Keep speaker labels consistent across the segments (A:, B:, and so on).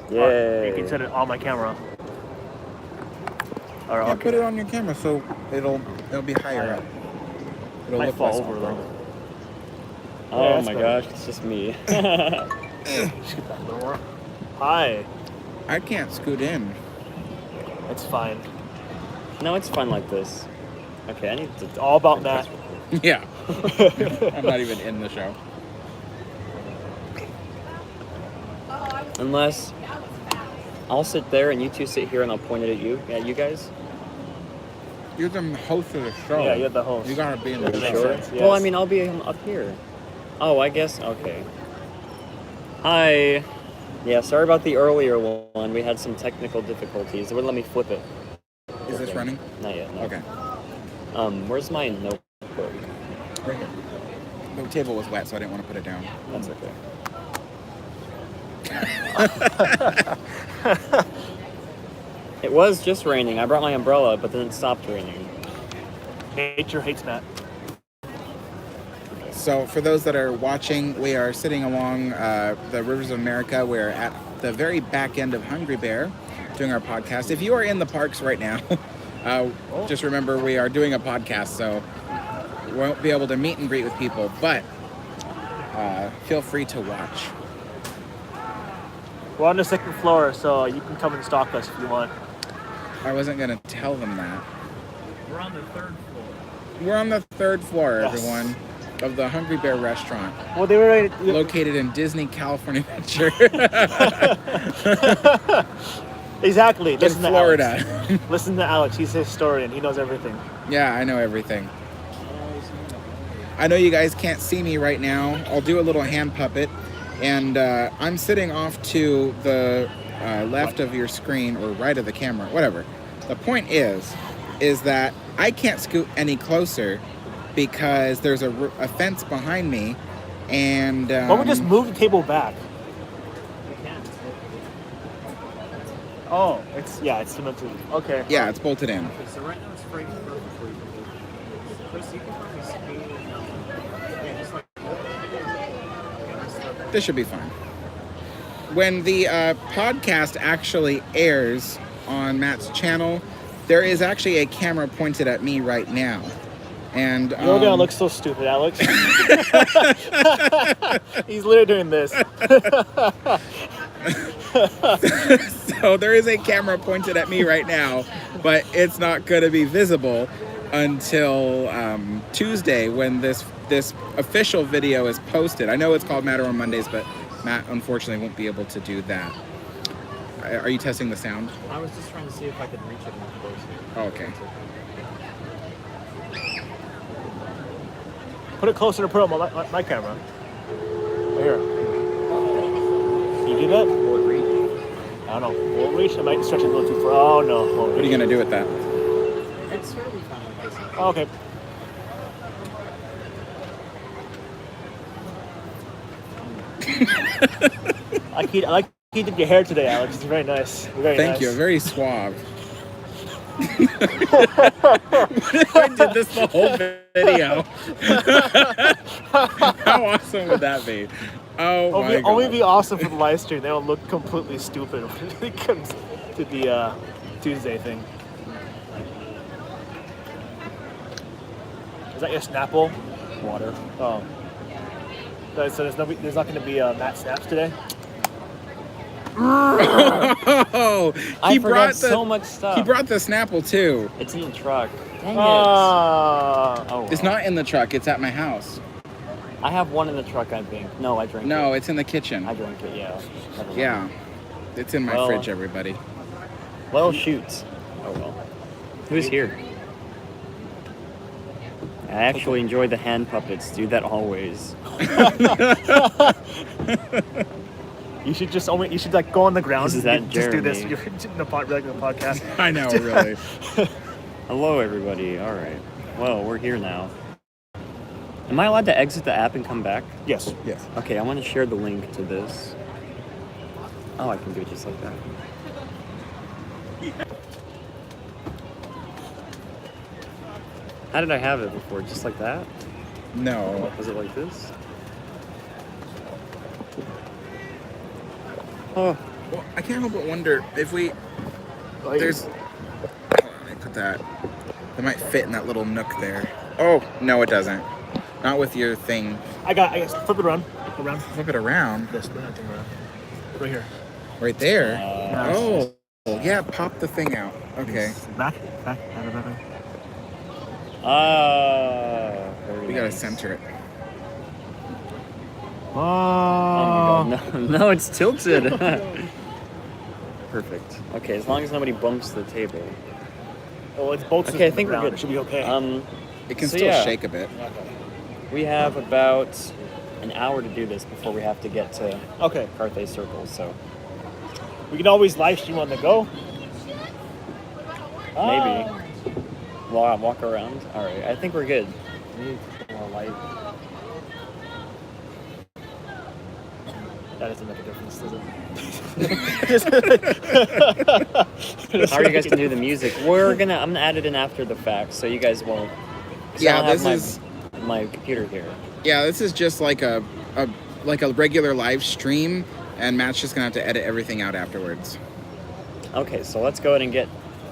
A: Yeah.
B: You can set it on my camera. Or
C: Yeah, put it on your camera so it'll be higher up. It'll
B: might
C: look
B: fall
C: less
B: over
C: awkward.
B: though.
A: Oh
B: that's
A: my
B: better.
A: gosh, it's just me.
B: Just get that a little more. Hi.
C: I can't scoot in.
B: It's fine.
A: No, it's fun like this. Okay, I need to.
B: It's all about Matt.
C: Yeah. I'm not even in the show.
A: Unless I'll sit there and you two sit here and I'll point it at you. Yeah, you guys.
C: You're the host of the show.
B: Yeah, you're the host.
C: You gotta be in the
B: That makes
C: show.
B: sense, yes.
A: Well, I mean, I'll be up here. Oh, I guess. Okay. Hi. Yeah, sorry about the earlier one. We had some technical difficulties. It wouldn't let me flip it.
C: Is this running?
A: Not yet. No.
C: Okay.
A: Where's my notebook?
C: Right here. The table was wet, so I didn't want to put it down.
A: That's okay. It was just raining. I brought my umbrella, but then it stopped raining.
B: Nature hates Matt.
C: So for those that are watching, we are sitting along the rivers of America. We're at the very back end of Hungry Bear doing our podcast. If you are in the parks right now, just remember we are doing a podcast, so we won't be able to meet and greet with people, but feel free to watch.
B: We're on the second floor, so you can come and stalk us if you want.
C: I wasn't going to tell them that.
B: We're on the third floor.
C: We're on the third floor,
B: Yes.
C: everyone, of the Hungry Bear restaurant,
B: Well, they were ready.
C: located in Disney, California Adventure.
B: Exactly.
C: in
B: Listen to
C: Florida.
B: Alex. Listen to Alex. He's a historian. He knows everything.
C: Yeah, I know everything. I know you guys can't see me right now. I'll do a little hand puppet. And I'm sitting off to the left of your screen, or right of the camera, whatever. The point is that I can't scoot any closer because there's a fence behind me. And
B: Why don't we just move the table back? Oh, it's cemented. Okay.
C: yeah, it's bolted in.
A: So right now it's framed perfectly. Chris, you can probably speed it now. Yeah, just like.
C: This should be fine. When the podcast actually airs on Matt's channel, there is actually a camera pointed at me right now. And
B: You're gonna look so stupid, Alex. He's literally doing this.
C: So there is a camera pointed at me right now, but it's not going to be visible until Tuesday when this official video is posted. I know it's called Matterhorn Mondays, but Matt unfortunately won't be able to do that. Are you testing the sound?
A: I was just trying to see if I could reach it more closely.
C: Oh, okay.
B: Put it closer to put on my camera. Right here. Can you do that?
A: Will it reach?
B: I don't know. Will it reach? It might stretch it a little too far. Oh no.
C: What are you going to do with that?
A: It's fairly fine.
B: Oh, okay. I like you did your hair today, Alex. It's very nice. Very
C: Thank
B: nice.
C: you. Very suave. I did this the whole video. How awesome would that be? Oh my god.
B: Only be awesome for the live stream. They will look completely stupid when it comes to the Tuesday thing. Is that your Snapple?
A: Water.
B: Oh. So there's not going to be Matt Snaps today?
C: Oh,
A: I forgot so much stuff.
C: He brought the Snapple too.
A: It's in the truck. Dang it.
B: Oh.
A: Oh,
C: It's
A: well.
C: not in the truck. It's at my house.
A: I have one in the truck, I think. No, I drank it.
C: No, it's in the kitchen.
A: I drank it, yeah. Never mind.
C: Yeah, it's in my
A: Well-
C: fridge, everybody.
A: Well, shoots. Oh, well. Who's here? I actually enjoy the hand puppets. Do that always.
B: You should like go on the ground
A: This is
B: and
A: that
B: just do this.
A: Jeremy.
B: You're in the podcast.
C: I know, really.
A: Hello, everybody. All right. Well, we're here now. Am I allowed to exit the app and come back?
B: Yes.
C: Yes.
A: Okay, I want to share the link to this. Oh, I can do it just like that. How did I have it before? Just like that?
C: No.
A: Was it like this? Oh,
C: Well, I can't help but wonder if we... There's... Hold on, I put that... It might fit in that little nook there. Oh, no, it doesn't. Not with your thing.
B: I guess. Flip it around.
C: Flip it around.
B: This thing around. Right here.
C: Right there? Oh, yeah, pop the thing out. Okay.
B: Back.
C: We gotta center it.
B: Oh.
A: No, it's tilted. Perfect. Okay, as long as nobody bumps the table.
B: Well, it's both.
A: Okay, I think we're good.
B: It should be okay.
C: It can still shake a bit.
B: Okay.
A: We have about an hour to do this before we have to get to Carthay Circle, so
B: we can always live stream on the go.
A: maybe. Walk around. All right, I think we're good. We need more light.
B: That doesn't make a difference, does it?
A: How are you guys gonna do the music? I'm gonna add it in after the fact, so you guys won't.
C: Yeah,
A: I don't
C: this
A: have
C: is
A: my computer here.
C: Yeah, this is just like a regular live stream, and Matt's just gonna have to edit everything out afterwards.
A: Okay, so let's go ahead and get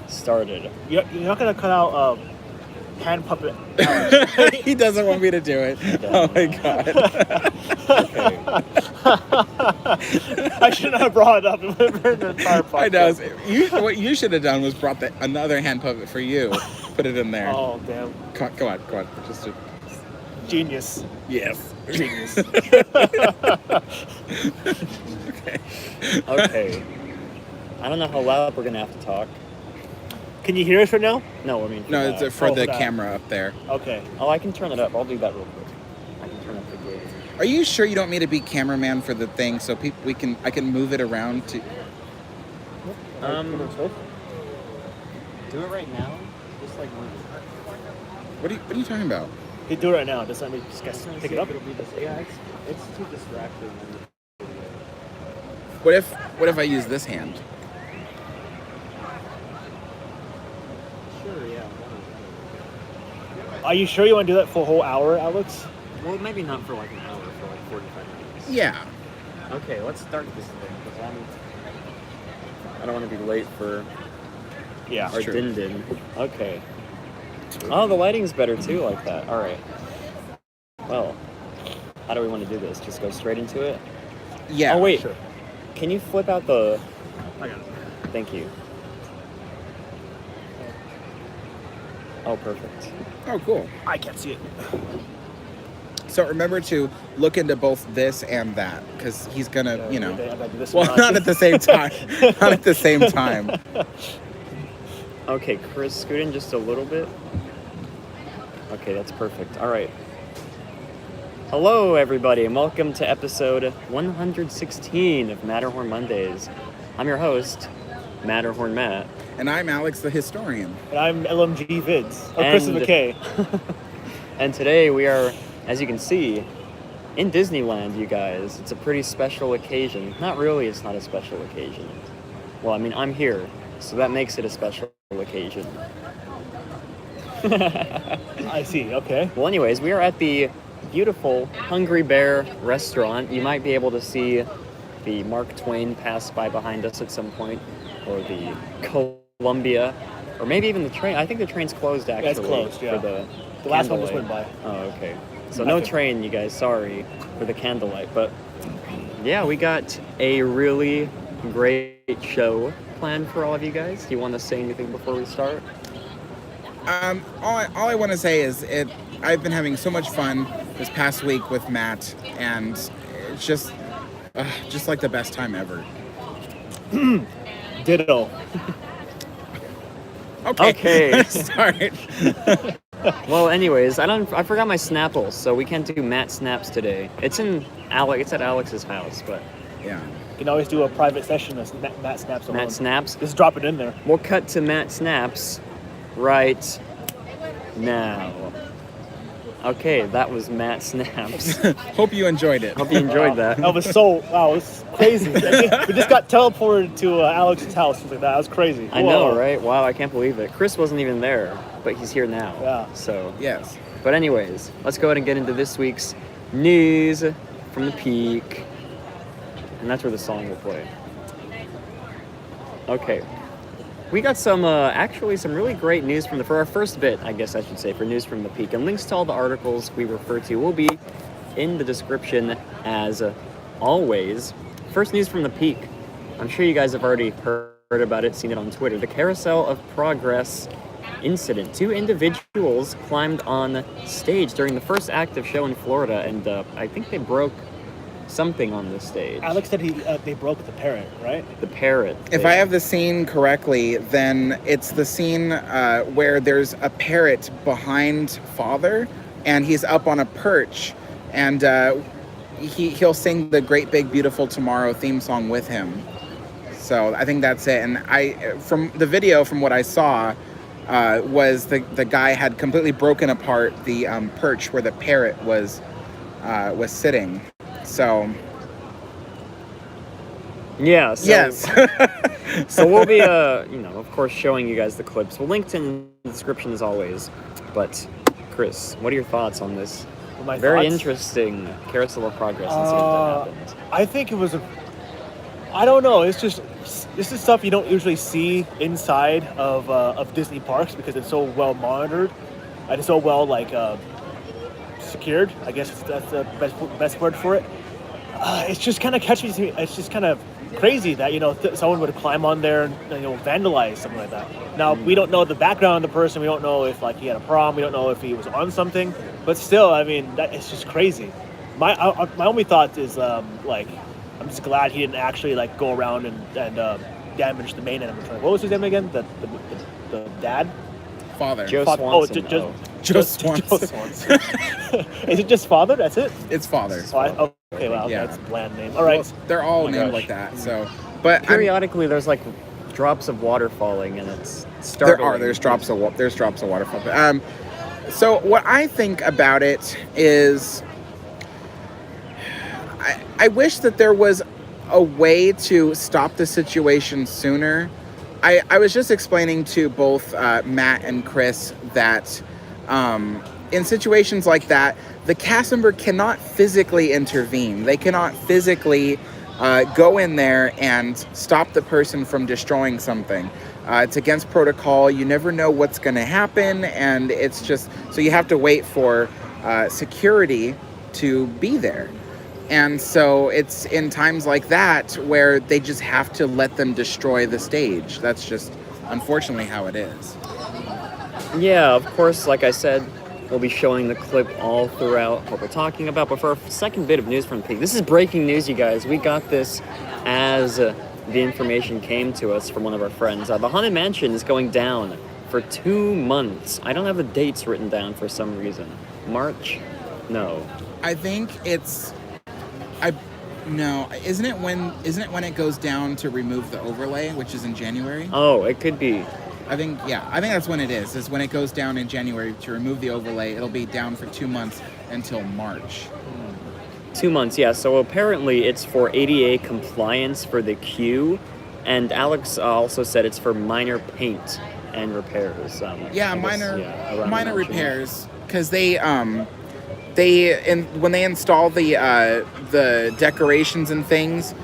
A: started.
B: You're not gonna cut out hand puppet.
C: He doesn't want me to do it. Oh my god.
A: Okay.
B: I shouldn't have brought it up.
C: I know. What you should have done was brought another hand puppet for you. Put it in there.
B: Oh damn.
C: Go on. Just
B: Genius.
C: Yes.
B: Genius.
A: Okay. I don't know how loud we're gonna have to talk.
B: Can you hear us right now?
A: No, I mean
C: No, it's for the
B: that.
C: camera up there.
B: Okay.
A: Oh, I can turn it up. I'll do that real quick. I can turn up the gain.
C: Are you sure you don't want me to be cameraman for the thing so I can move it around to?
A: Do it right now. Just like move it.
C: What are you talking about?
B: You do it right now. Just let me just pick it up.
A: It'll be this. Yeah, it's too distracting.
C: What if I use this hand?
A: Sure, yeah.
B: Are you sure you want to do that for a whole hour, Alex?
A: Well, maybe not for like an hour, for like 45 minutes.
C: Yeah.
A: Okay, let's start this thing because I don't want to be late for our
C: True.
A: din-din. Okay. Oh, the lighting's better too like that. All right. Well, how do we want to do this? Just go straight into it?
C: Yeah.
A: Oh, wait.
B: Sure.
A: Can you flip out the...
B: I got it.
A: Thank you. Oh, perfect.
C: Oh, cool.
B: I can't see it.
C: So remember to look into both this and that, because he's gonna,
B: I gotta do this
C: Well,
B: one.
C: not at the same time. Not at the same time.
A: Okay, Chris, scoot in just a little bit. Okay, that's perfect. All right. Hello, everybody, and welcome to episode 116 of Matterhorn Mondays. I'm your host, Matterhorn Matt.
C: And I'm Alex the historian.
B: And I'm LMGVids. Oh, Chris
A: And-
B: McKay.
A: And today we are, as you can see, in Disneyland, you guys. It's a pretty special occasion. Not really, it's not a special occasion. Well, I mean, I'm here, so that makes it a special occasion.
B: I see. Okay.
A: Well, anyways, we are at the beautiful Hungry Bear restaurant. You might be able to see the Mark Twain pass by behind us at some point, or the Columbia, or maybe even the train. I think the train's closed, actually.
B: Yeah, it's closed, yeah.
A: For
B: The last one just
A: candlelight.
B: went by.
A: Oh, okay. So no
B: Okay.
A: train, you guys. Sorry for the candlelight, but yeah, we got a really great show planned for all of you guys. Do you want to say anything before we start?
C: All I want to say is I've been having so much fun this past week with Matt, and it's just like the best time ever.
B: Ditto.
A: Okay.
C: Start.
A: Well, anyways, I forgot my Snapple, so we can't do Matt Snaps today. It's at Alex's house, but
C: Yeah.
B: You can always do a private session of Matt Snaps alone.
A: Matt Snaps.
B: Just drop it in there.
A: We'll cut to Matt Snaps right now. Okay, that was Matt Snaps.
C: Hope you enjoyed it.
A: Hope you enjoyed that.
B: That was wow, it was crazy. We just got teleported to Alex's house like that. That was crazy.
A: I know,
B: Whoa.
A: right? Wow, I can't believe it. Chris wasn't even there, but he's here now.
B: Yeah.
A: So,
C: Yes.
A: but anyways, let's go ahead and get into this week's news from the peak. And that's where the song will play. Okay. We got some, actually, some really great news for our first bit, I guess I should say, for news from the peak. And links to all the articles we refer to will be in the description as always. First news from the peak. I'm sure you guys have already heard about it, seen it on Twitter. The Carousel of Progress incident. 2 individuals climbed on stage during the first act of show in Florida, and I think they broke something on the stage.
B: Alex said they broke the parrot, right?
A: The parrot.
C: If I have the scene correctly, then it's the scene where there's a parrot behind Father, and he's up on a perch, and he'll sing the Great Big Beautiful Tomorrow theme song with him. So I think that's it. And from the video, from what I saw, was the guy had completely broken apart the perch where the parrot was sitting. So
A: yeah. So,
C: yes.
A: So we'll be, of course, showing you guys the clips. We'll link to in the description as always. But Chris, what are your thoughts on this? Very interesting Carousel of Progress incident that happened.
B: I think it was I don't know. It's just, this is stuff you don't usually see inside of Disney parks because it's so well monitored and it's so well secured. I guess that's the best word for it. It's just kind of catchy to me. It's just kind of crazy that someone would climb on there and vandalize something like that. Now we don't know the background of the person. We don't know if he had a problem. We don't know if he was on something. But still, I mean, it's just crazy. My only thought is I'm just glad he didn't actually go around and damage the main animatronic. What was his name again? The dad?
C: Father.
A: Joe
B: Father.
A: Swanson.
C: Joe Swanson.
B: Joe Swanson. Is it just Father? That's it?
C: It's Father.
B: Okay, wow,
C: Yeah.
B: that's a bland name. All right.
C: Well, they're all named like that. So, but
A: Periodically, there's drops of water falling, and it's startling.
C: there's drops of water falling. So what I think about it is, I wish that there was a way to stop the situation sooner. I was just explaining to both Matt and Chris that in situations like that, the cast member cannot physically intervene. They cannot physically go in there and stop the person from destroying something. It's against protocol. You never know what's going to happen, and it's just, so you have to wait for security to be there. And so it's in times like that where they just have to let them destroy the stage. That's just unfortunately how it is.
A: Yeah, of course, like I said, we'll be showing the clip all throughout what we're talking about. But for our second bit of news from the peak, this is breaking news, you guys. We got this as the information came to us from one of our friends. The Haunted Mansion is going down for 2 months. I don't have the dates written down for some reason. March? No.
C: I think it's... No, isn't it when it goes down to remove the overlay, which is in January?
A: Oh, it could be.
C: I think that's when it is when it goes down in January to remove the overlay. It'll be down for 2 months until March.
A: 2 months, yeah. So apparently it's for ADA compliance for the queue, and Alex also said it's for minor paint and repairs.
C: Minor repairs, because when they install the decorations and things,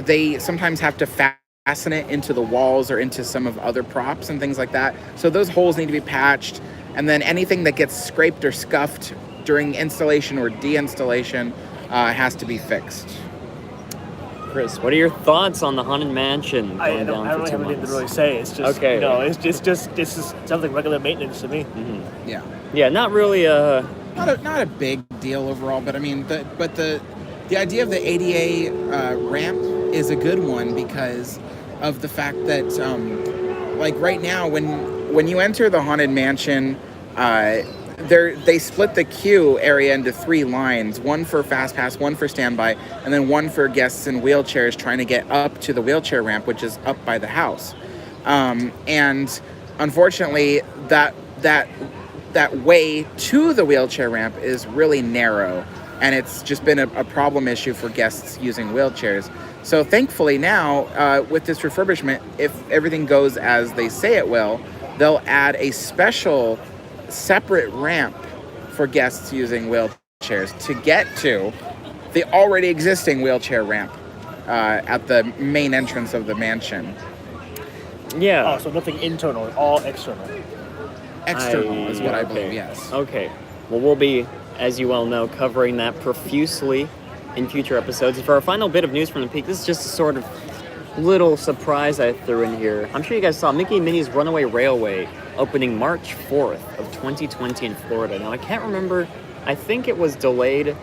C: they sometimes have to fasten it into the walls or into some of other props and things like that. So those holes need to be patched, and then anything that gets scraped or scuffed during installation or deinstallation has to be fixed.
A: Chris, what are your thoughts on the Haunted Mansion going down
B: I don't
A: for 2
B: have anything
A: months?
B: to really say. It's just,
A: okay.
B: This is something regular maintenance to me.
A: Mm-hmm.
C: Yeah.
A: Yeah, not really
C: not a big deal overall, but I mean, the idea of the ADA ramp is a good one because of the fact that, right now, when you enter the Haunted Mansion, they split the queue area into 3 lines: one for Fast Pass, one for Standby, and then one for guests in wheelchairs trying to get up to the wheelchair ramp, which is up by the house. And unfortunately, that way to the wheelchair ramp is really narrow, and it's just been a problem issue for guests using wheelchairs. So thankfully now, with this refurbishment, if everything goes as they say it will, they'll add a special separate ramp for guests using wheelchairs to get to the already existing wheelchair ramp at the main entrance of the mansion.
A: Yeah.
B: Oh, so nothing internal, all external.
C: External is what I
A: okay.
C: believe, yes.
A: Okay. Well, we'll be, as you all know, covering that profusely in future episodes. And for our final bit of news from the peak, this is just a sort of little surprise I threw in here. I'm sure you guys saw Mickey and Minnie's Runaway Railway opening March 4th of 2020 in Florida. Now, I can't remember. I think it was delayed,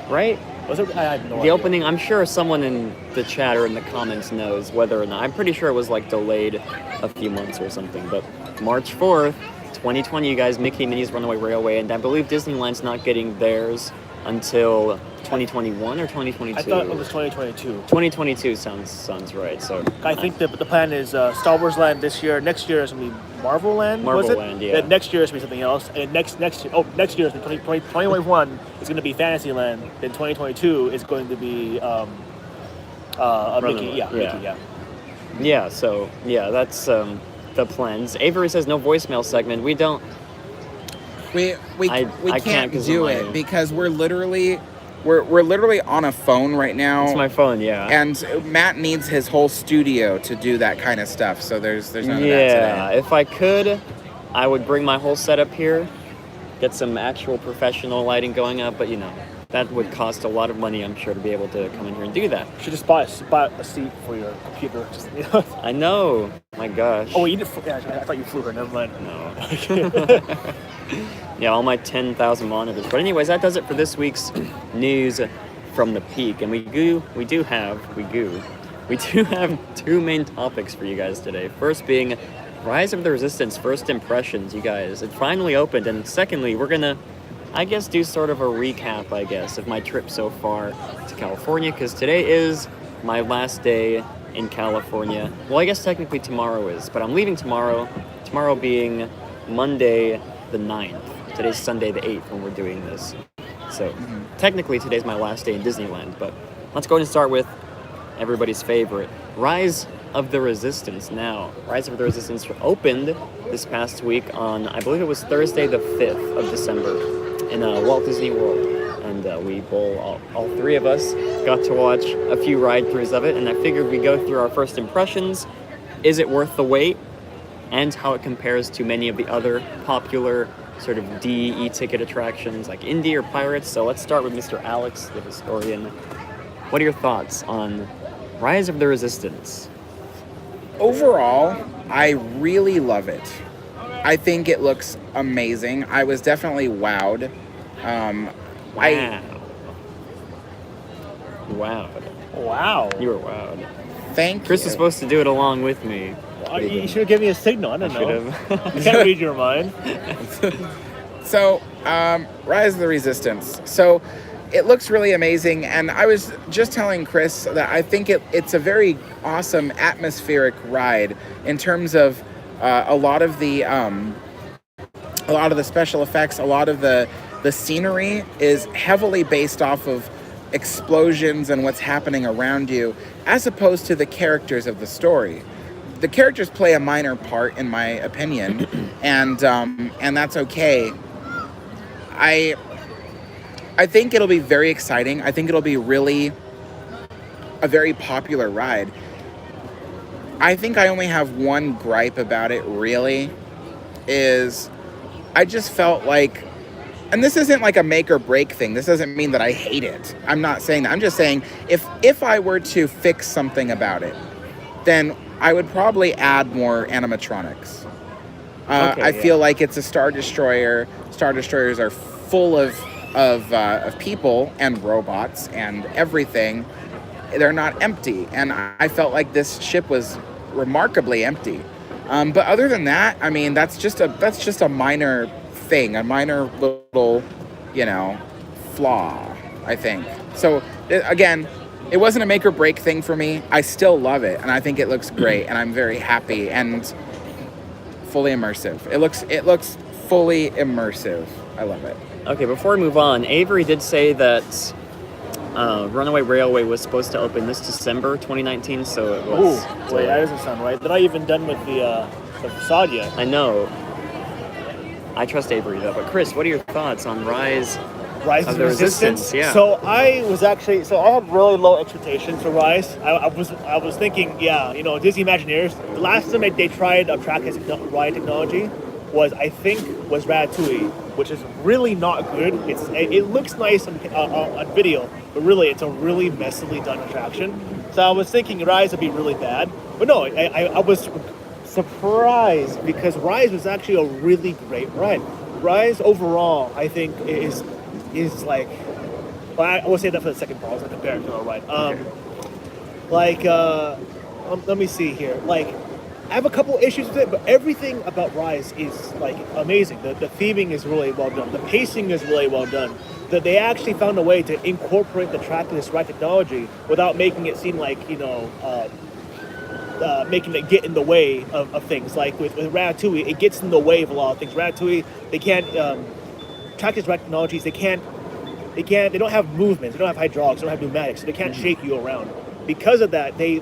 A: right?
B: Was it? I have no
A: The
B: idea.
A: opening, I'm sure someone in the chat or in the comments knows whether or not. I'm pretty sure it was like delayed a few months or something. But March 4th, 2020, you guys, Mickey and Minnie's Runaway Railway. And I believe Disneyland's not getting theirs until 2021 or 2022.
B: I thought it was 2022.
A: 2022 sounds right. So
B: I think the plan is Star Wars Land this year. Next year is going to be Marvel Land, was it?
A: Marvel Land, yeah.
B: Then next year is going to be something else. And next year is 2021 is going to be Fantasyland. Then 2022 is going to be Mickey. Yeah,
A: yeah.
B: Mickey, yeah.
A: Yeah, so yeah, that's the plans. Avery says no voicemail segment. We don't.
C: We
A: I
C: can't
A: can't 'cause of
C: do
A: my-
C: it because we're literally on a phone right now.
A: It's my phone, yeah.
C: And Matt needs his whole studio to do that kind of stuff. So there's none of that
A: Yeah,
C: today.
A: if I could, I would bring my whole setup here, get some actual professional lighting going up, but that would cost a lot of money, I'm sure, to be able to come in here and do that.
B: You should just buy a seat for your computer. Just,
A: I know. My gosh.
B: Oh, you did. Yeah, I thought you flew her. Never mind.
A: No. Yeah, all my 10,000 monitors. But anyways, that does it for this week's news from the peak. And we do have two main topics for you guys today. First being Rise of the Resistance first impressions, you guys. It finally opened. And secondly, we're gonna, I guess, do sort of a recap, of my trip so far to California, because today is my last day in California. Well, I guess technically tomorrow is, but I'm leaving tomorrow. Tomorrow being Monday the 9th. Today's Sunday the 8th when we're doing this. So technically today's my last day in Disneyland, but let's go ahead and start with everybody's favorite, Rise of the Resistance. Now, Rise of the Resistance opened this past week on, I believe it was Thursday the 5th of December in Walt Disney World. And all three of us got to watch a few ride-throughs of it, and I figured we'd go through our first impressions. Is it worth the wait? And how it compares to many of the other popular sort of D, E-ticket attractions like Indy or Pirates. So let's start with Mr. Alex, the historian. What are your thoughts on Rise of the Resistance?
C: Overall, I really love it. I think it looks amazing. I was definitely wowed.
A: Wow.
B: Wow.
A: You were wowed.
C: Thank
A: Chris
C: you.
A: is supposed to do it along with me.
B: You should have given me a signal. I don't know.
A: Should've.
B: I can't read your mind.
C: So, Rise of the Resistance. So, it looks really amazing, and I was just telling Chris that I think it's a very awesome atmospheric ride in terms of a lot of the special effects, a lot of the scenery is heavily based off of explosions and what's happening around you, as opposed to the characters of the story. The characters play a minor part, in my opinion, and that's okay. I think it'll be very exciting. I think it'll be really a very popular ride. I think I only have one gripe about it, really, is I just felt like, and this isn't like a make or break thing. This doesn't mean that I hate it. I'm not saying that. I'm just saying if I were to fix something about it, then I would probably add more animatronics. I feel like it's a Star Destroyer. Star Destroyers are full of people and robots and everything. They're not empty, and I felt like this ship was remarkably empty. But other than that, I mean, that's just a minor thing, a minor little, flaw, I think. So again, it wasn't a make or break thing for me. I still love it, and I think it looks great, and I'm very happy and fully immersive. It looks fully immersive. I love it.
A: Okay, before we move on, Avery did say that Runaway Railway was supposed to open this December 2019, so it was.
B: Ooh, wait, that doesn't sound right. They're not even done with the facade yet.
A: I know. I trust Avery though, but Chris, what are your thoughts on Rise
B: Rise's
A: Of the Resistance, yeah.
B: So I had really low expectations for Rise. I was thinking, Disney Imagineers. The last time they tried a track as ride technology was Ratatouille, which is really not good. It looks nice on video, but really it's a really messily done attraction. So I was thinking Rise would be really bad, but no, I was surprised because Rise was actually a really great ride. Rise overall, I think, is like, well, I will say that for the second part. I was going to compare it to a ride. Let me see here. Like, I have a couple issues with it, but everything about Rise is like amazing. The theming is really well done. The pacing is really well done. That they actually found a way to incorporate the trackless ride technology without making it seem like making it get in the way of things. Like with Ratatouille, it gets in the way of a lot of things. Ratatouille, they can't trackless ride technologies. They don't have movements. They don't have hydraulics. They don't have pneumatics. So they can't shake you around. Because of that, they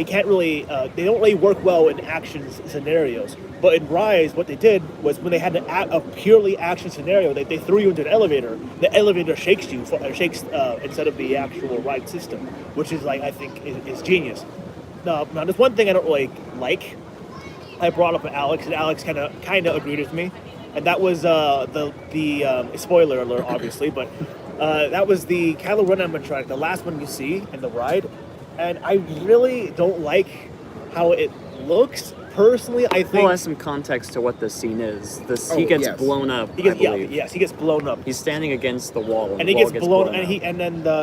B: can't really they don't really work well in action scenarios. But in Rise, what they did was when they had a purely action scenario, they threw you into an elevator. The elevator shakes instead of the actual ride system, which is I think is genius. Now there's one thing I don't really like. I brought up with Alex, and Alex kind of agreed with me, and that was the spoiler alert, obviously, but that was the Kylo Ren animatronic, the last one you see in the ride. And I really don't like how it looks. Personally, I think...
A: Well, that's some context to what the scene is. He gets blown up, I believe.
B: Yes, he gets blown up.
A: He's standing against the wall,
B: and he gets blown up.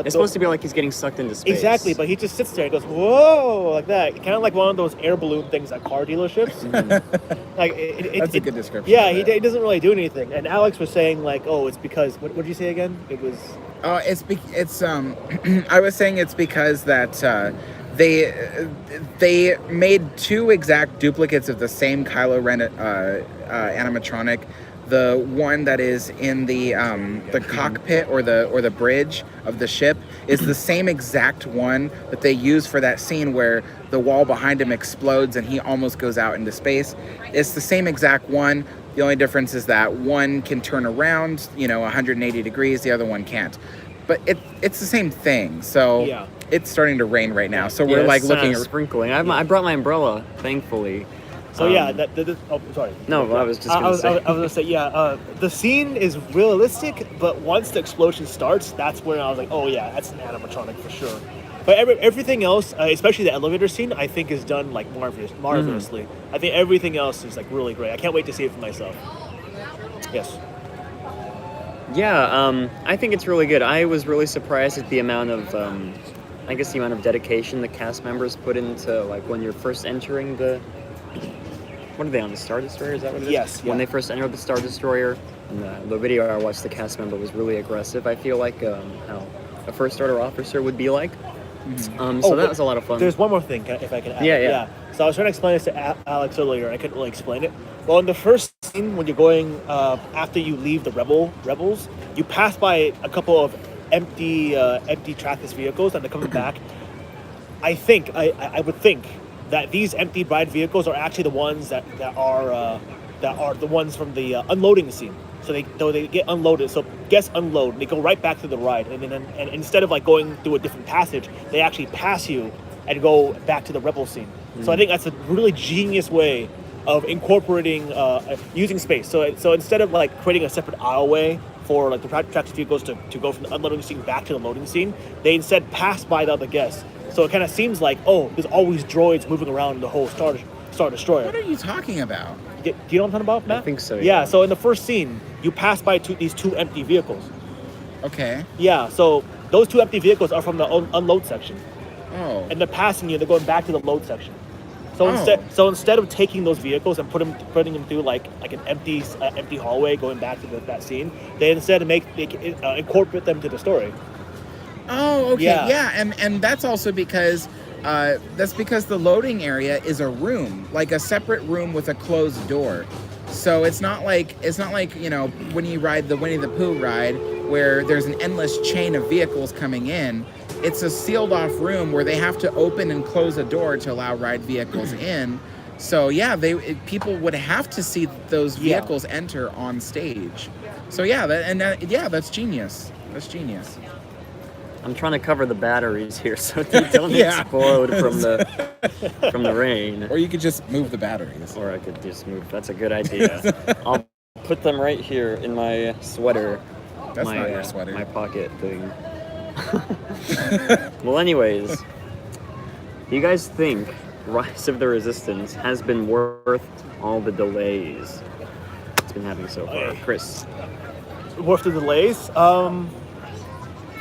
A: It's supposed to be like he's getting sucked into space.
B: Exactly, but he just sits there and goes, whoa, like that. Kind of like one of those air balloon things at car dealerships.
C: That's a good description.
B: Yeah, he doesn't really do anything. And Alex was saying, it's because... What did you say again? It was...
C: I was saying it's because that they made two exact duplicates of the same Kylo Ren animatronic. The one that is in the cockpit or the bridge of the ship is the same exact one that they use for that scene where the wall behind him explodes and he almost goes out into space. It's the same exact one. The only difference is that one can turn around, 180 degrees. The other one can't. But it's the same thing. So it's starting to rain right now. So we're looking at
A: sprinkling. I brought my umbrella, thankfully.
B: So sorry.
A: No, I was just going to say.
B: I was going to say, the scene is realistic, but once the explosion starts, that's when I was like, oh yeah, that's an animatronic for sure. But everything else, especially the elevator scene, I think is done marvelously. I think everything else is really great. I can't wait to see it for myself. Yes.
A: Yeah, I think it's really good. I was really surprised at the amount of, dedication the cast members put into when you're first entering the. What are they on, the Star Destroyer? Is that what it is?
B: Yes. Yeah.
A: When they first entered the Star Destroyer, in the video I watched, the cast member was really aggressive. I feel like how a first order officer would be like. So that was a lot of fun.
B: There's one more thing, if I can add.
A: Yeah.
B: So I was trying to explain this to Alex earlier, and I couldn't really explain it. Well, in the first scene, when you're going, after you leave the rebels, you pass by a couple of empty trackless vehicles, and they're coming back. I would think that these empty ride vehicles are actually the ones that are the ones from the unloading scene. So they get unloaded. So guests unload, and they go right back to the ride. And instead of going through a different passage, they actually pass you and go back to the rebel scene. So I think that's a really genius way of incorporating using space. So instead of creating a separate aisleway for the trackless vehicles to go from the unloading scene back to the loading scene, they instead pass by the other guests. So it kind of seems like, there's always droids moving around the whole Star Destroyer.
C: What are you talking about?
B: Do you know what I'm talking about, Matt?
A: I think so,
B: yeah. So in the first scene, you pass by these two empty vehicles.
C: Okay.
B: Yeah, so those two empty vehicles are from the unload section.
C: Oh.
B: And they're passing you, they're going back to the load section. So instead of taking those vehicles and putting them through like an empty hallway going back to that scene, they instead incorporate them to the story.
C: Oh, okay. Yeah. And that's also because the loading area is a room, like a separate room with a closed door. So it's not like when you ride the Winnie the Pooh ride where there's an endless chain of vehicles coming in. It's a sealed off room where they have to open and close a door to allow ride vehicles in. So people would have to see those vehicles enter on stage. So yeah, that's genius. That's genius.
A: I'm trying to cover the batteries here so they don't explode from the rain.
C: Or you could just move the batteries.
A: Or I could just move. That's a good idea. I'll put them right here in my sweater.
C: That's not your sweater.
A: My pocket thing. Well, anyways, do you guys think Rise of the Resistance has been worth all the delays it's been having so far? Chris?
B: Worth the delays?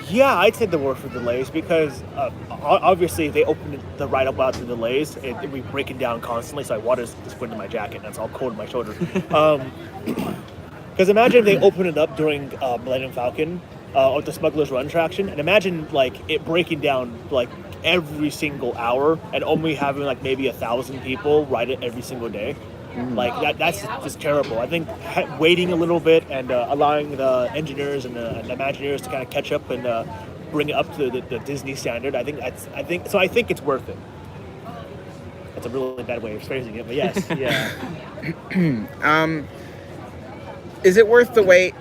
B: Yeah, I'd say the worth of delays because obviously if they open the ride up without the delays, it'd be breaking down constantly. So water's just put in my jacket and it's all cold in my shoulder. Because imagine if they open it up during Millennium Falcon or the Smuggler's Run attraction, and imagine like it breaking down like every single hour and only having like maybe 1,000 people ride it every single day. Like that's just terrible. I think waiting a little bit and allowing the engineers and the Imagineers to kind of catch up and bring it up to the Disney standard. I think it's worth it. That's a really bad way of phrasing it, but yes, yeah.
C: Is it worth the wait?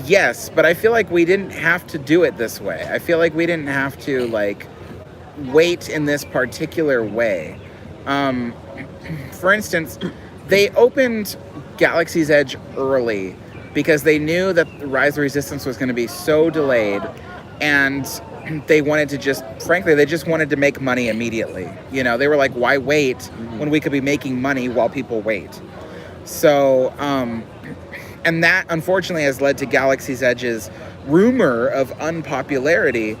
C: Yes, but I feel like we didn't have to do it this way. I feel like we didn't have to like wait in this particular way. For instance, they opened Galaxy's Edge early because they knew that Rise of the Resistance was going to be so delayed, and they wanted to they just wanted to make money immediately. You know, they were like, why wait when we could be making money while people wait? So, and that unfortunately has led to Galaxy's Edge's rumor of unpopularity,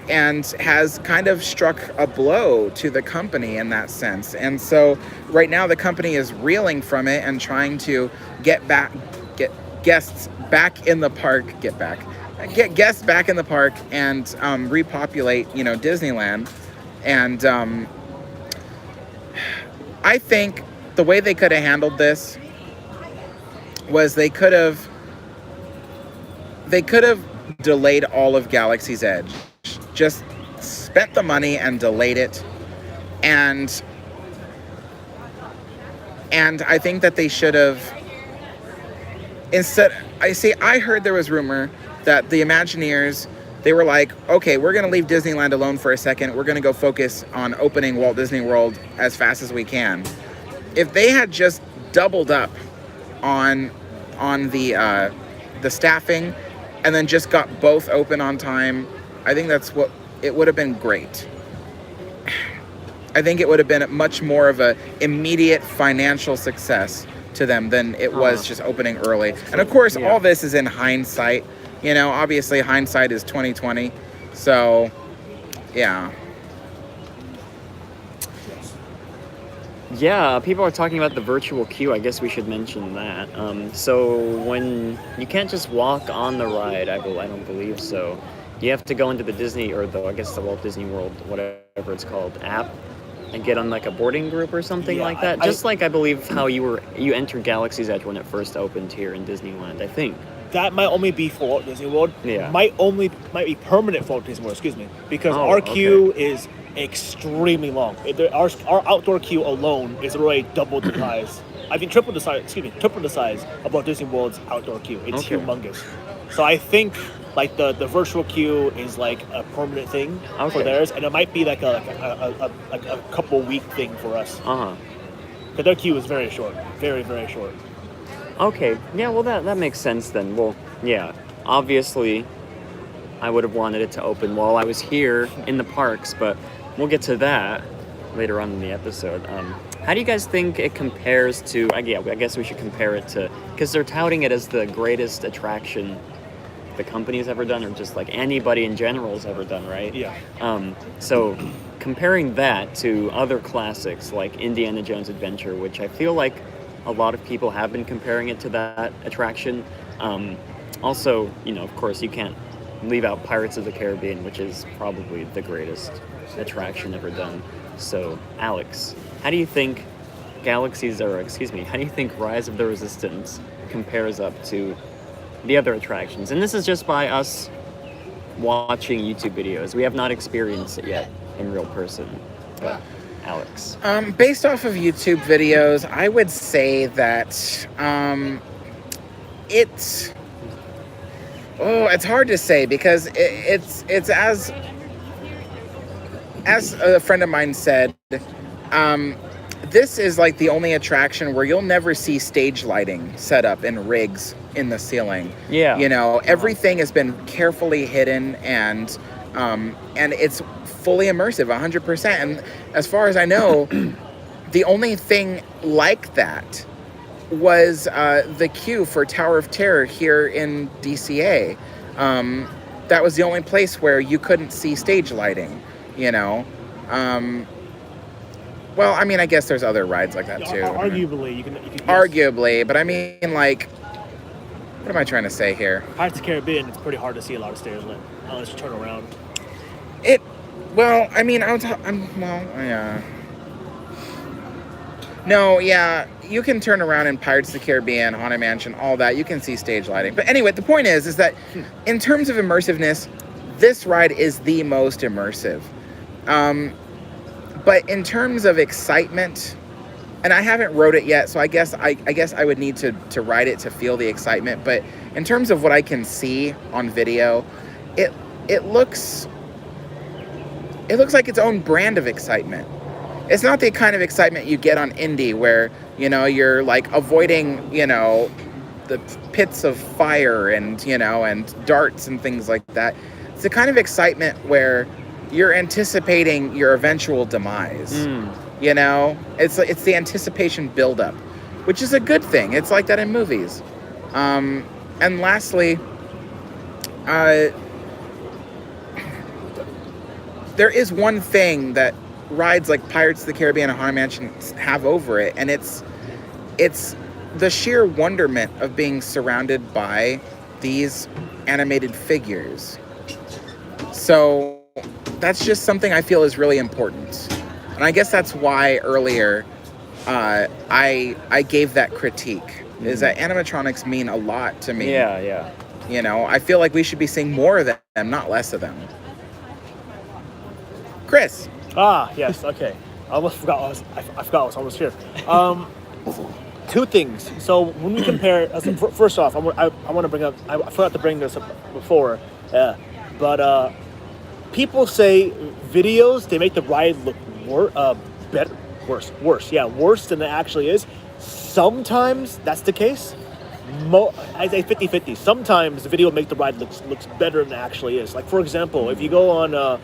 C: and has kind of struck a blow to the company in that sense. And so right now the company is reeling from it and trying to get guests back in the park and repopulate, Disneyland. And I think the way they could have handled this was they could have delayed all of Galaxy's Edge. Just spent the money and delayed it. And I think that they should have I heard there was rumor that the Imagineers, they were like, okay, we're going to leave Disneyland alone for a second. We're going to go focus on opening Walt Disney World as fast as we can. If they had just doubled up on the staffing and then just got both open on time, I think it would have been great. I think it would have been much more of a immediate financial success to them than it was just opening early. And of course, all this is in hindsight. Obviously hindsight is 2020. So, yeah.
A: Yeah, people are talking about the virtual queue. I guess we should mention that. So when you can't just walk on the ride, I don't believe so. You have to go into the Disney, or the Walt Disney World, whatever it's called, app, and get on like a boarding group or something like that. Just like I believe how you entered Galaxy's Edge when it first opened here in Disneyland, I think.
B: That might only be for Walt Disney World. Yeah. Might be permanent for Walt Disney World, excuse me. Because our queue is extremely long. Our outdoor queue alone is already double the size. I think triple the size of Walt Disney World's outdoor queue. It's humongous. So I think like the virtual queue is like a permanent thing for theirs, and it might be like a couple week thing for us. Because their queue is very short, very very short.
A: Okay, yeah, well that makes sense then. Well, yeah, obviously, I would have wanted it to open while I was here in the parks, but we'll get to that later on in the episode. How do you guys think it compares to? I guess we should compare it to, because they're touting it as the greatest attraction the company's ever done, or just like anybody in general has ever done, right?
B: Yeah.
A: So comparing that to other classics like Indiana Jones Adventure, which I feel like a lot of people have been comparing it to that attraction. Also, of course, you can't leave out Pirates of the Caribbean, which is probably the greatest attraction ever done. So, Alex, how do you think how do you think Rise of the Resistance compares up to the other attractions? And this is just by us watching YouTube videos. We have not experienced it yet in real person. But Alex.
C: Based off of YouTube videos, I would say that it's Oh, it's hard to say because it's as a friend of mine said, this is like the only attraction where you'll never see stage lighting set up in rigs in the ceiling.
A: Yeah.
C: You know, everything has been carefully hidden and it's fully immersive, 100%. And as far as I know, the only thing like that was the queue for Tower of Terror here in DCA. That was the only place where you couldn't see stage lighting, you know. Well, I mean, I guess there's other rides like that too.
B: Arguably, you can
C: Arguably, but I mean, like, what am I trying to say here?
B: Pirates of the Caribbean, it's pretty hard to see a lot of stairs lit unless you turn around.
C: Well, I mean, yeah. No, yeah, you can turn around in Pirates of the Caribbean, Haunted Mansion, all that. You can see stage lighting. But anyway, the point is that in terms of immersiveness, this ride is the most immersive. But in terms of excitement, and I haven't rode it yet, so I guess I would need to ride it to feel the excitement. But in terms of what I can see on video, it looks like its own brand of excitement. It's not the kind of excitement you get on Indy where, you know, you're like avoiding, you know, the pits of fire and, you know, and darts and things like that. It's the kind of excitement where you're anticipating your eventual demise. You know, it's the anticipation buildup, which is a good thing. It's like that in movies. And lastly, there is one thing that rides like Pirates of the Caribbean and Haunted Mansion have over it, and it's the sheer wonderment of being surrounded by these animated figures. So that's just something I feel is really important. And I guess that's why earlier I gave that critique, is that animatronics mean a lot to me.
A: Yeah.
C: You know, I feel like we should be seeing more of them, not less of them. Chris.
B: Yes, okay. I almost forgot I forgot I was almost here. Two things. So when we compare, first off, I want to bring up, I forgot to bring this up before, but people say videos, they make the ride look worse than it actually is. Sometimes that's the case. I say 50-50. Sometimes the video make the ride looks better than it actually is. Like, for example, if you go on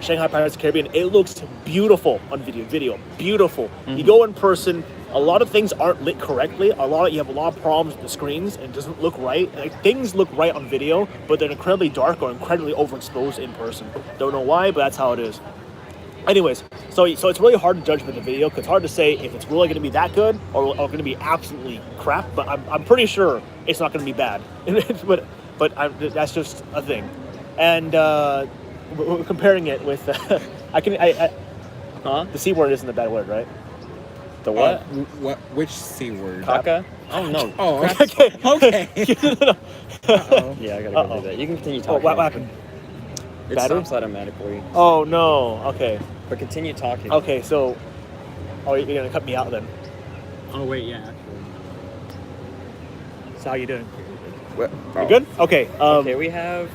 B: Shanghai Pirates of the Caribbean, it looks beautiful on video, beautiful. You go in person, a lot of things aren't lit correctly. You have a lot of problems with the screens, and it doesn't look right. Like, things look right on video, but they're incredibly dark or incredibly overexposed in person. Don't know why, but that's how it is. Anyways, so it's really hard to judge with the video, because it's hard to say if it's really going to be that good or going to be absolutely crap. But I'm pretty sure it's not going to be bad. but that's just a thing. And we're comparing it with the C word isn't a bad word, right?
A: The what?
C: Which C word?
A: Caca? Oh, no.
C: Oh,
B: Okay.
C: Uh-oh.
A: Yeah, I gotta go do that. You can continue talking.
B: What happened?
A: It
B: Battery?
A: stops automatically.
B: Oh no. Okay.
A: But continue talking.
B: Okay. So, you're gonna cut me out then.
A: Oh, wait, yeah.
B: So how you doing?
C: What?
B: You good? Okay.
A: Okay, we have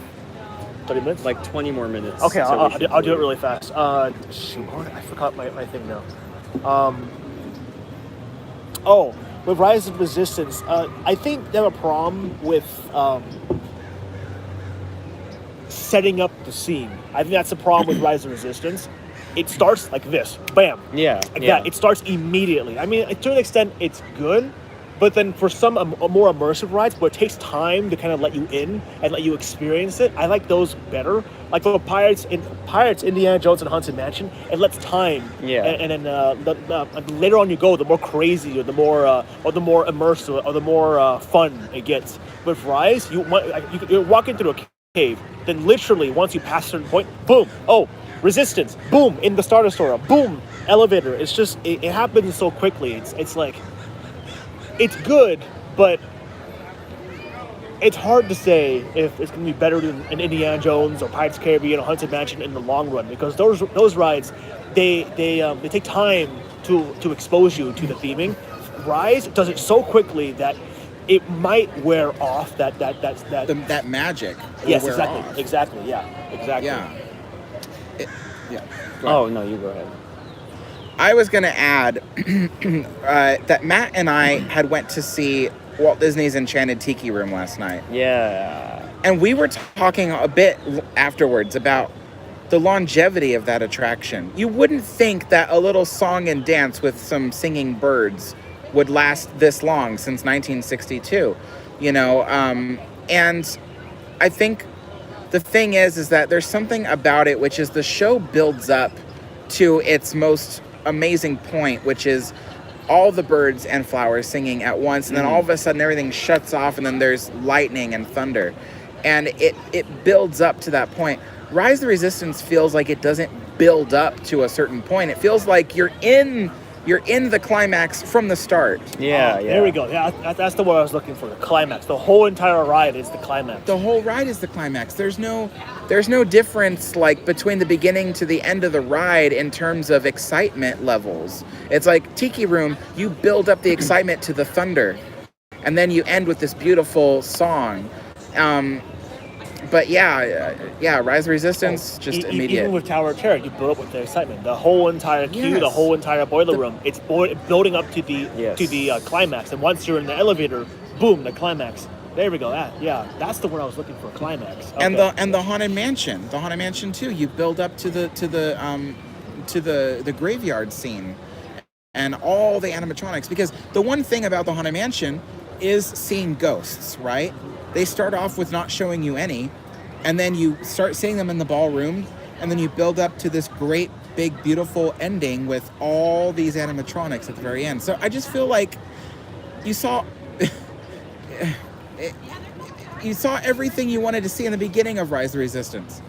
B: 30 minutes.
A: like 20 more minutes.
B: Okay,
A: so
B: I'll do it really fast. Shoot, I forgot my thing now. With Rise of Resistance, I think they have a problem with setting up the scene. I think that's the problem with Rise of Resistance. It starts like this, bam.
A: Yeah.
B: That. It starts immediately. I mean, to an extent, it's good. But then for some more immersive rides where it takes time to kind of let you in and let you experience it, I like those better. Like for Pirates, Indiana Jones, and Haunted Mansion, it lets time.
A: Yeah.
B: And then the later on you go, the more crazy or the more immersive or the more fun it gets. With Rise, you're walking through a cave, then literally once you pass a certain point, boom, resistance, boom, in the Star Destroyer, boom, elevator. It's just it happens so quickly. It's like. It's good, but it's hard to say if it's going to be better than an Indiana Jones or Pirates of the Caribbean or Haunted Mansion in the long run, because those rides they take time to expose you to the theming. Rise does it so quickly that it might wear off that
C: that magic. will
B: yes,
C: wear
B: exactly,
C: off.
B: exactly, yeah, exactly.
C: Yeah. Yeah. Go ahead.
A: Oh no, you go ahead.
C: I was going to add that Matt and I had went to see Walt Disney's Enchanted Tiki Room last night.
A: Yeah.
C: And we were talking a bit afterwards about the longevity of that attraction. You wouldn't think that a little song and dance with some singing birds would last this long, since 1962, you know? And I think the thing is that there's something about it, which is the show builds up to its most amazing point, which is all the birds and flowers singing at once, and then all of a sudden everything shuts off, and then there's lightning and thunder, and it builds up to that point. Rise of the Resistance feels like it doesn't build up to a certain point. It feels like you're in the climax from the start.
A: Yeah,
B: There we go. Yeah, that's the word I was looking for. The climax. The whole entire ride is the climax.
C: The whole ride is the climax. There's no difference like between the beginning to the end of the ride in terms of excitement levels. It's like Tiki Room, you build up the excitement to the thunder, and then you end with this beautiful song. But yeah, Rise of Resistance, just immediate.
B: Even with Tower of Terror, you build up with the excitement. The whole entire queue,
C: Yes.
B: the whole entire boiler room, it's building up to the
A: Yes.
B: climax. And once you're in the elevator, boom, the climax. There we go. That's the word I was looking for. Climax. Okay.
C: And the Haunted Mansion too. You build up to the graveyard scene, and all the animatronics. Because the one thing about the Haunted Mansion is seeing ghosts, right? They start off with not showing you any, and then you start seeing them in the ballroom, and then you build up to this great, big, beautiful ending with all these animatronics at the very end. So I just feel like you saw you saw everything you wanted to see in the beginning of Rise of the Resistance.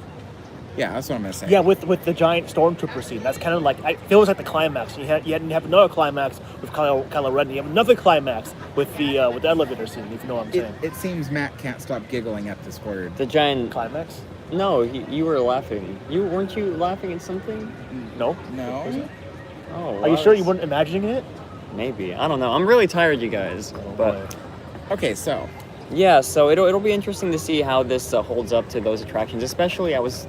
C: Yeah, that's what I'm gonna say.
B: Yeah, with the giant stormtrooper scene, that's kind of like it feels like the climax. You have another climax with Kylo Ren. You have another climax with the elevator scene. If you know what I'm saying.
C: It seems Matt can't stop giggling at this word.
A: The giant.
B: Climax?
A: No, you were laughing. Weren't you laughing at something?
B: No.
C: No.
A: Oh.
B: Are you sure you weren't imagining it?
A: Maybe. I don't know. I'm really tired, you guys. But
C: Okay, so
A: yeah, so it'll be interesting to see how this holds up to those attractions. Especially, I was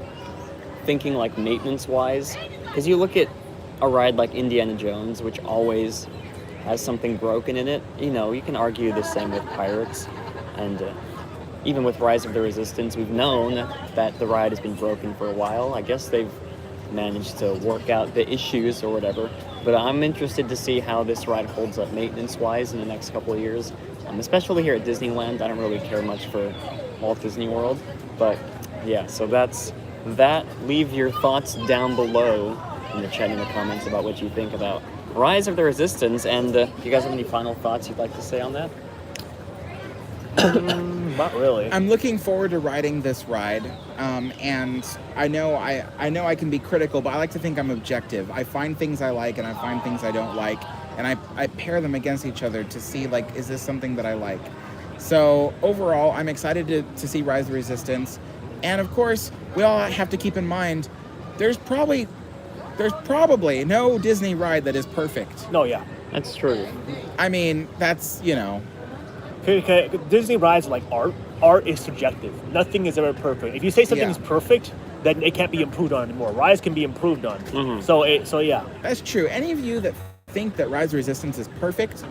A: thinking like maintenance-wise, because you look at a ride like Indiana Jones, which always has something broken in it. You know, you can argue the same with Pirates, and even with Rise of the Resistance, we've known that the ride has been broken for a while. I guess they've managed to work out the issues or whatever, but I'm interested to see how this ride holds up maintenance-wise in the next couple of years, especially here at Disneyland. I don't really care much for Walt Disney World, but yeah, so that's that. Leave your thoughts down below in the chat, in the comments, about what you think about Rise of the Resistance, and do you guys have any final thoughts you'd like to say on that?
B: Not really.
C: I'm looking forward to riding this ride, and I know I can be critical, but I like to think I'm objective. I find things I like and I find things I don't like, and I pair them against each other to see, like, is this something that I like? So overall, I'm excited to see Rise of the Resistance, and of course, we all have to keep in mind there's probably no Disney ride that is perfect.
B: No, yeah.
A: That's true.
C: I mean, that's, you know.
B: Okay, Disney rides are like art. Art is subjective. Nothing is ever perfect. If you say something is perfect, then it can't be improved on anymore. Rides can be improved on.
A: Mm-hmm.
B: So yeah.
C: That's true. Any of you that think that Rise of Resistance is perfect,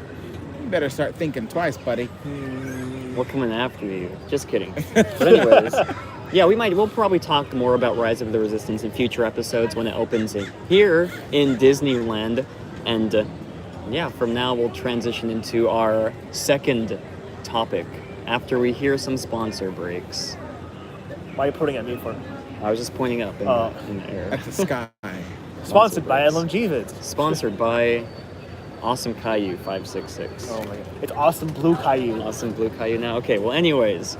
C: you better start thinking twice, buddy.
A: We're coming after you. Just kidding. But anyways, yeah, we'll probably talk more about Rise of the Resistance in future episodes when it opens here in Disneyland. And yeah, from now we'll transition into our second topic after we hear some sponsor breaks.
B: Why are you pointing at me for?
A: I was just pointing up in the air.
C: At the sky.
B: Sponsored by
A: breaks.
B: LMGVids.
A: Sponsored by Awesome Caillou 566.
B: Oh my god. It's Awesome Blue Caillou.
A: Awesome Blue Caillou now. Okay, well, anyways.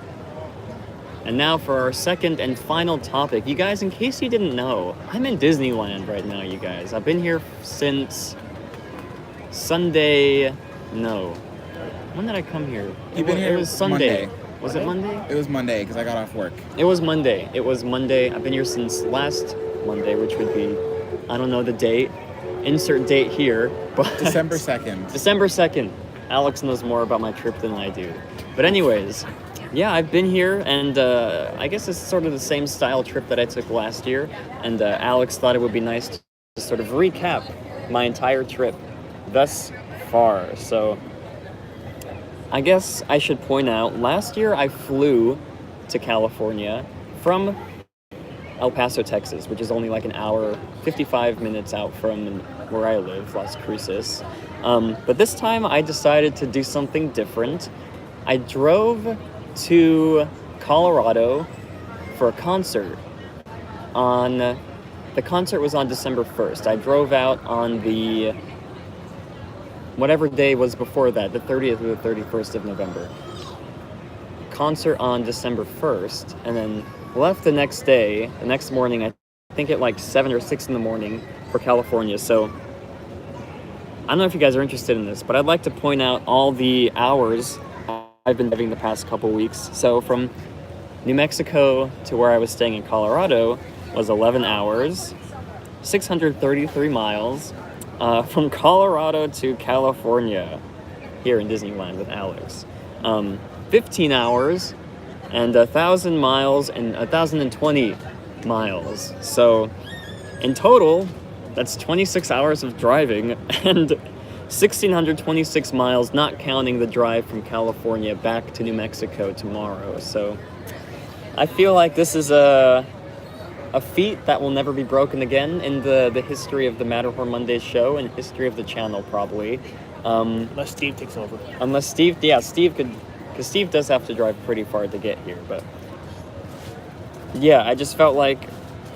A: And now for our second and final topic. You guys, in case you didn't know, I'm in Disneyland right now, you guys. I've been here since Sunday. No. When did I come here?
C: You've been here
A: It was Sunday.
C: Monday.
A: Was it Monday?
C: It was Monday because I got off work.
A: It was Monday. I've been here since last Monday, which would be, I don't know the date. Insert date here. But
C: December 2nd.
A: December 2nd. Alex knows more about my trip than I do. But anyways, yeah, I've been here, and I guess it's sort of the same style trip that I took last year, and Alex thought it would be nice to sort of recap my entire trip thus far. So I guess I should point out, last year I flew to California from El Paso, Texas, which is only like an hour, 55 minutes out from where I live, Las Cruces. But this time I decided to do something different. I drove to Colorado for a concert. The concert was on December 1st. I drove out on the whatever day was before that, the 30th or the 31st of November. Concert on December 1st, and then left the next day, the next morning, I think at like 7 or 6 in the morning for California. So I don't know if you guys are interested in this, but I'd like to point out all the hours I've been driving the past couple weeks. So from New Mexico to where I was staying in Colorado was 11 hours, 633 miles. From Colorado to California, here in Disneyland with Alex, 15 hours, and 1,000 miles and 1,020 miles. So in total, that's 26 hours of driving and 1,626 miles, not counting the drive from California back to New Mexico tomorrow. So I feel like this is a feat that will never be broken again in the history of the Matterhorn Mondays show and history of the channel, probably.
B: Unless Steve takes over.
A: Unless Steve could, because Steve does have to drive pretty far to get here. But yeah, I just felt like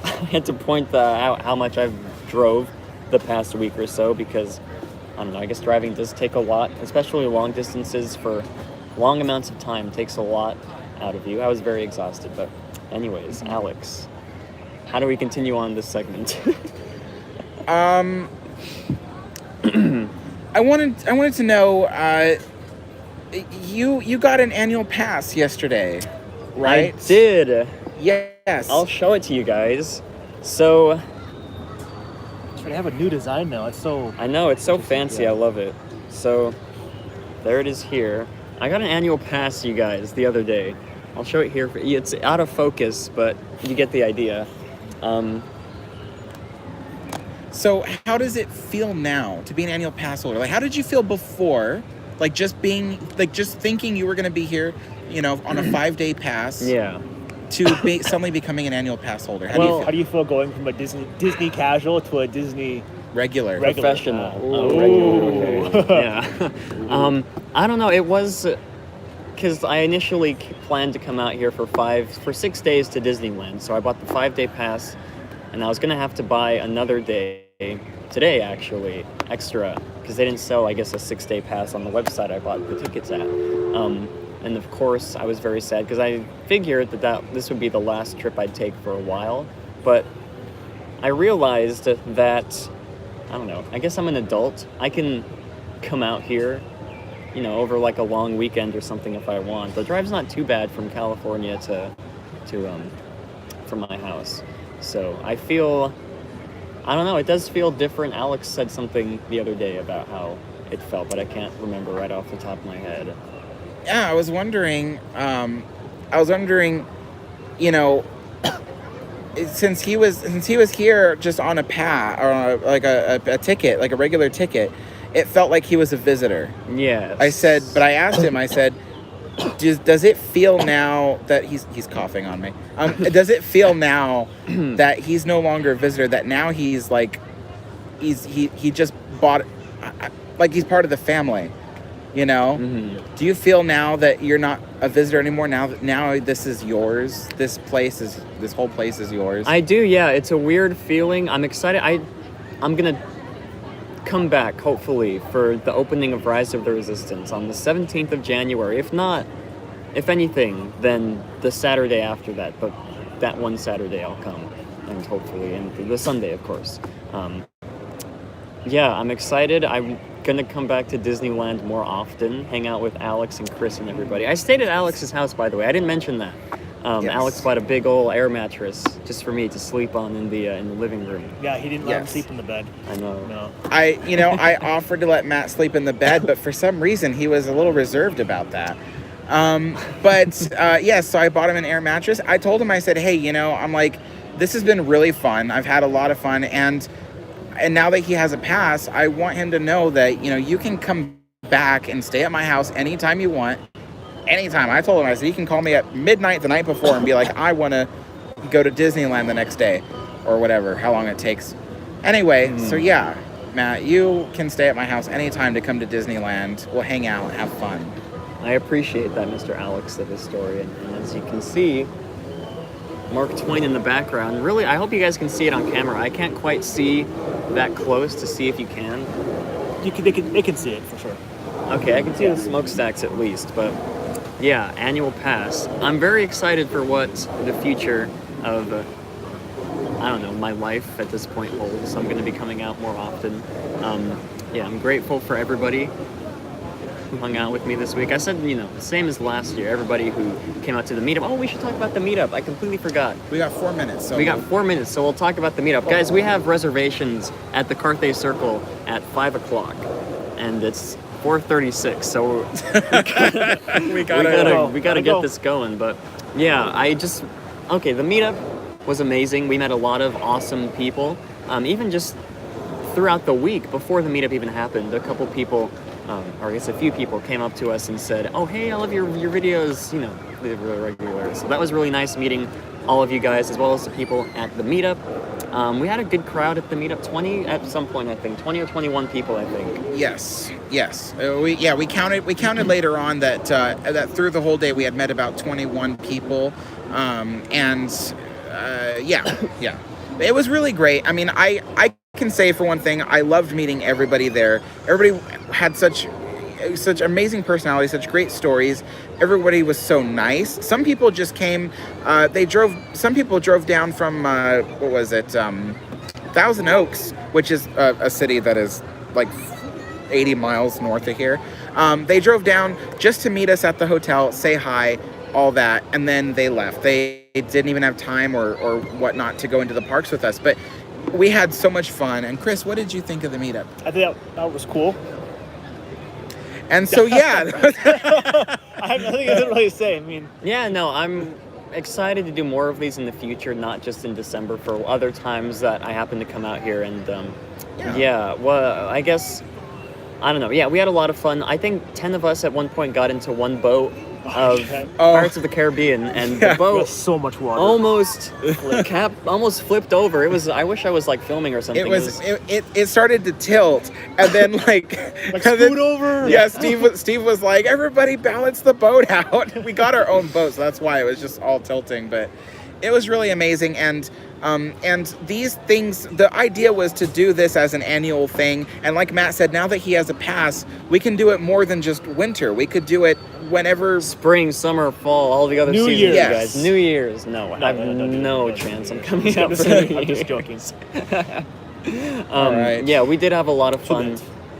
A: I had to point out how much I've drove the past week or so, because I don't know, I guess driving does take a lot, especially long distances for long amounts of time takes a lot out of you. I was very exhausted, but anyways, Alex, how do we continue on this segment?
C: I wanted to know, you got an annual pass yesterday, right?
A: I did.
C: Yes.
A: I'll show it to you guys. So
B: They have a new design now. It's so...
A: I know, it's so fancy.
B: Yeah.
A: I love it. So there it is here. I got an annual pass, you guys, the other day. I'll show it here. It's out of focus, but you get the idea.
C: So how does it feel now to be an annual pass holder? Like, how did you feel before? Like, just thinking you were going to be here, on a 5-day pass.
A: Yeah.
C: To suddenly becoming an annual pass holder. How
B: do you feel going from a Disney casual to a Disney
C: regular?
A: Professional.
B: Ooh.
A: Regular. Yeah. I don't know. It was because I initially planned to come out here for 6 days to Disneyland. So I bought the 5-day pass, and I was gonna have to buy another day today, actually, extra, because they didn't sell, I guess, a 6-day pass on the website I bought the tickets at. And of course, I was very sad because I figured that this would be the last trip I'd take for a while. But I realized that, I don't know, I guess I'm an adult. I can come out here, over like a long weekend or something if I want. The drive's not too bad from California from my house. So I feel, I don't know, it does feel different. Alex said something the other day about how it felt, but I can't remember right off the top of my head.
C: Yeah, I was wondering, since he was here just on a pass or like a ticket, like a regular ticket, it felt like he was a visitor.
A: Yes.
C: I asked him, I said, does it feel now that he's coughing on me? Does it feel now that he's no longer a visitor, that now he's like, he just bought, like he's part of the family?
A: Mm-hmm.
C: Do you feel now that you're not a visitor anymore? Now this is yours. This whole place is yours.
A: I do, yeah. It's a weird feeling. I'm excited. I'm gonna come back hopefully for the opening of Rise of the Resistance on the 17th of January. If anything, then the Saturday after that. But that one Saturday I'll come, and hopefully, and the Sunday, of course. Yeah, I'm excited. I'm gonna come back to Disneyland more often, hang out with Alex and Chris and everybody. I stayed at Alex's house, by the way. I didn't mention that.
C: Yes.
A: Alex bought a big old air mattress just for me to sleep on in the living room.
B: Yeah, he didn't let him
C: Yes.
B: sleep in the bed.
A: I know.
B: No.
C: I offered to let Matt sleep in the bed, but for some reason he was a little reserved about that. So I bought him an air mattress. I told him, I said, hey, I'm like, this has been really fun. I've had a lot of fun. And now that he has a pass, I want him to know that, you can come back and stay at my house anytime you want. Anytime. I told him, I said, you can call me at midnight the night before and be like, I want to go to Disneyland the next day or whatever, how long it takes. Anyway, so yeah, Matt, you can stay at my house anytime to come to Disneyland. We'll hang out, have fun.
A: I appreciate that, Mr. Alex, the historian. And as you can see, Mark Twain in the background. Really, I hope you guys can see it on camera. I can't quite see that close to see if you can.
B: They can see it for sure.
A: Okay, I can see the smokestacks at least, but yeah, annual pass. I'm very excited for what the future of, my life at this point holds. I'm going to be coming out more often. I'm grateful for everybody who hung out with me this week. I said, same as last year, everybody who came out to the meetup. Oh, we should talk about the meetup. I completely forgot.
C: We got 4 minutes. So
A: we got 4 minutes, so we'll talk about the meetup. Guys, we have reservations at the Carthay Circle at 5 o'clock, and it's 4:36, so we gotta get this going. But yeah, the meetup was amazing. We met a lot of awesome people. Even just throughout the week before the meetup even happened, a couple people, or I guess a few people came up to us and said, "Oh, hey, I love your videos." They're really regular. So that was really nice meeting all of you guys, as well as the people at the meetup. We had a good crowd at the meetup, 20 at some point, I think, 20 or 21 people, I think.
C: Yes. We counted later on that through the whole day we had met about 21 people, it was really great. I mean, I can say for one thing, I loved meeting everybody there. Everybody had such amazing personalities, such great stories. Everybody was so nice. Some people just came. Some people drove down from Thousand Oaks, which is a city that is like 80 miles north of here. They drove down just to meet us at the hotel, say hi, all that, and then they left. They didn't even have time or whatnot to go into the parks with us. But we had so much fun. And Chris, what did you think of the meetup?
B: I think that was cool.
C: And so, yeah.
B: I have nothing to really say. I mean,
A: I'm excited to do more of these in the future, not just in December, for other times that I happen to come out here. And I guess, I don't know. Yeah, we had a lot of fun. I think 10 of us at one point got into one boat of Pirates of the Caribbean, and the boat
B: was so much water.
A: almost flipped over. It was. I wish I was like filming or something.
C: It started to tilt, and then
B: scoot over.
C: Yeah, Steve was like, everybody balance the boat out. We got our own boat, so that's why it was just all tilting. But it was really amazing, and these things, the idea was to do this as an annual thing. And like Matt said, now that he has a pass, we can do it more than just winter. We could do it whenever.
A: Spring, summer, fall, all the other
B: New
A: seasons,
B: Year's.
A: you guys. New Year's, no. I have no chance. I'm coming out for New Year's.
B: I'm just joking.
C: All right.
A: Yeah, we did have a lot of fun.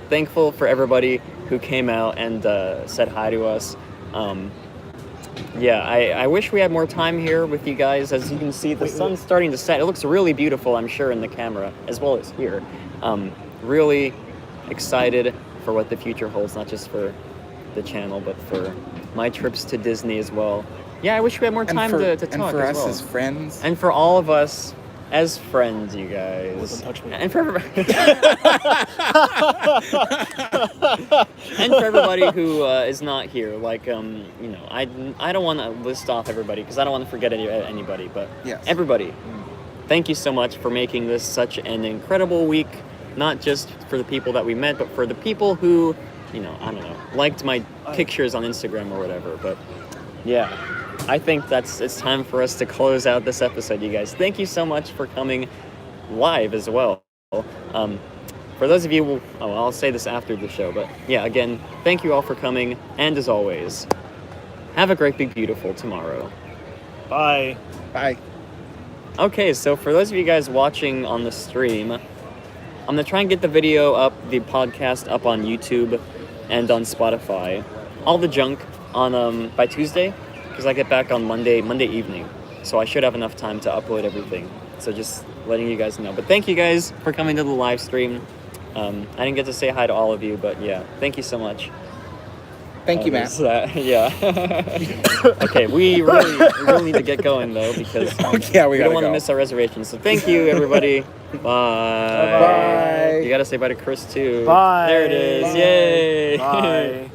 A: Thankful for everybody who came out and said hi to us. I wish we had more time here with you guys. As you can see, the sun's starting to set. It looks really beautiful, I'm sure, in the camera, as well as here. Really excited for what the future holds, not just for the channel, but for my trips to Disney as well. Yeah, I wish we had more time to talk
C: and for
A: as
C: us
A: well.
C: as friends.
A: And for all of us as friends, you guys.
B: Don't touch me.
A: And for everybody. And for everybody who is not here, I don't want to list off everybody because I don't want to forget anybody, but
C: yes.
A: Everybody, thank you so much for making this such an incredible week, not just for the people that we met, but for the people who, liked my pictures on Instagram or whatever. But yeah, I think it's time for us to close out this episode, you guys. Thank you so much for coming live as well. For those of you, I'll say this after the show, but yeah, again, thank you all for coming, and as always, have a great, big, beautiful tomorrow.
B: Bye.
C: Bye.
A: Okay, so for those of you guys watching on the stream, I'm gonna try and get the video up, the podcast up on YouTube and on Spotify. All the junk on by Tuesday. because I get back on Monday evening. So I should have enough time to upload everything. So just letting you guys know. But thank you guys for coming to the live stream. I didn't get to say hi to all of you, but yeah, thank you so much.
C: Thank you, Matt.
A: Yeah. Okay, we really need to get going though because
C: Yeah,
A: we don't want to
C: go.
A: miss our reservations. So thank you, everybody. Bye.
C: Bye.
A: You gotta say bye to Chris too.
B: Bye.
A: There it is.
B: Bye.
A: Yay.
B: Bye.